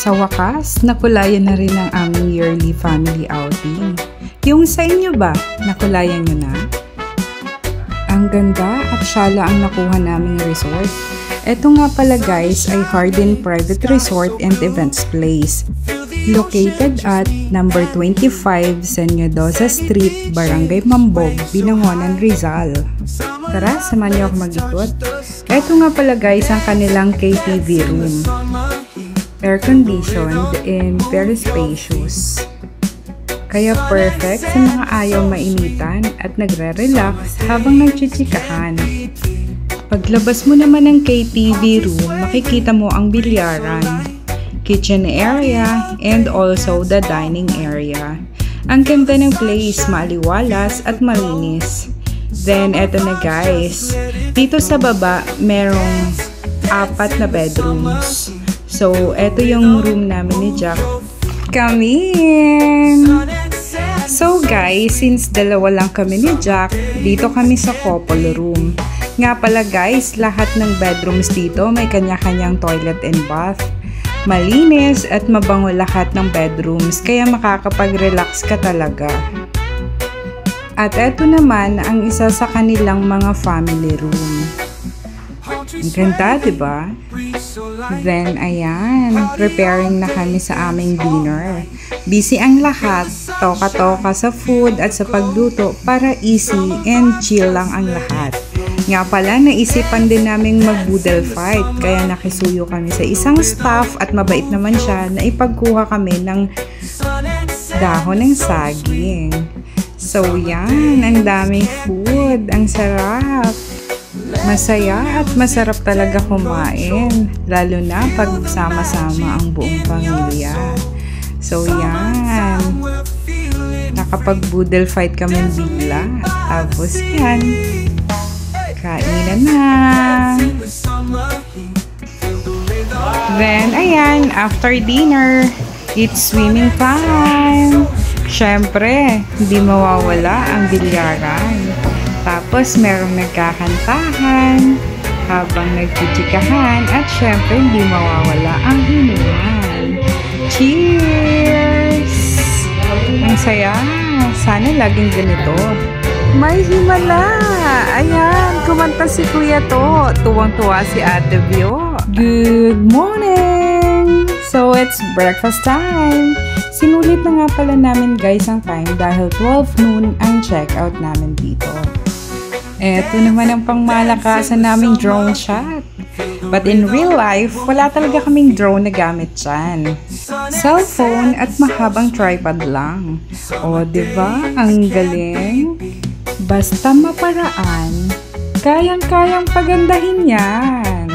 Sa wakas, nakulayan na rin ang aming yearly family outing. Yung sa inyo ba, nakulayan nyo na? Ang ganda at syala ang nakuha naming resort. Ito nga pala guys ay Hardin Private Resort and Events Place. Located at number 25 Senyodosa Street, Barangay Mambog, Binangonan, Rizal. Tara, samahan niyo ako mag-ikot. Ito nga pala guys ang kanilang KTV room. Air-conditioned and very spacious. Kaya perfect sa mga ayaw mainitan at nagre-relax habang nagchichikahan. Paglabas mo naman ng KTV room, makikita mo ang bilyaran, kitchen area, and also the dining area. Ang ganda ng place, maliwalas at malinis. Then, eto na guys. Dito sa baba, merong 4 na bedrooms. So, eto yung room namin ni Jack. Come in! So guys, since dalawa lang kami ni Jack, dito kami sa couple room. Nga pala guys, lahat ng bedrooms dito may kanya-kanyang toilet and bath. Malinis at mabango lahat ng bedrooms, kaya makakapag-relax ka talaga. At eto naman ang isa sa kanilang mga family room. Ang ganda, diba? Then, ayan, preparing na kami sa aming dinner. Busy ang lahat, toka-toka sa food at sa pagluto para easy and chill lang ang lahat. Nga pala, naisipan din naming mag-boodle fight, kaya nakisuyo kami sa isang staff at mabait naman siya na ipagkuha kami ng dahon ng saging. So, yan, ang daming food, ang sarap. Masaya at masarap talaga kumain, lalo na pag sama-sama ang buong pamilya. So yan, nakapag-boodle fight kami bigla. Tapos yan, kainan na. Then ayan, after dinner, it's swimming time. Syempre, hindi mawawala ang bilyaran. Tapos, merong nagkakantahan habang nagchichikahan at syempre, hindi mawawala ang inuman. Cheers! Ang saya! Sana laging ganito. May himala! Ayan, kumanta si Kuya To. Tuwang-tuwa si Ate Bio. Good morning! So, it's breakfast time. Sinulit na nga pala namin guys ang time dahil 12 noon ang check-out namin dito. Eto naman ang pangmalakasan naming drone shot. But in real life, wala talaga kaming drone na gamit dyan. Cellphone at mahabang tripod lang. O, diba? Ang galing. Basta maparaan, kayang-kayang pagandahin yan.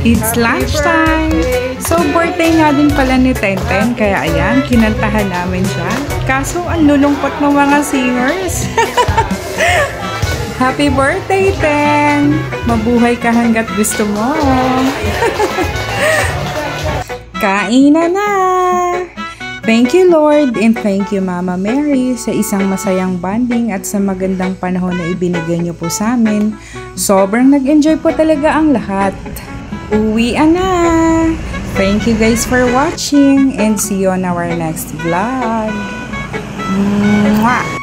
It's lunchtime. So, birthday nga din pala ni Tenten. Kaya ayan, kinantahan namin siya. Kaso, ang lulungkot ng mga singers. Happy birthday, Ten! Mabuhay ka hanggat gusto mo. Kainan na! Thank you, Lord, and thank you, Mama Mary, sa isang masayang bonding at sa magandang panahon na ibinigay niyo po sa amin. Sobrang nag-enjoy po talaga ang lahat. Uwian na! Thank you guys for watching and see you on our next vlog. Mwah!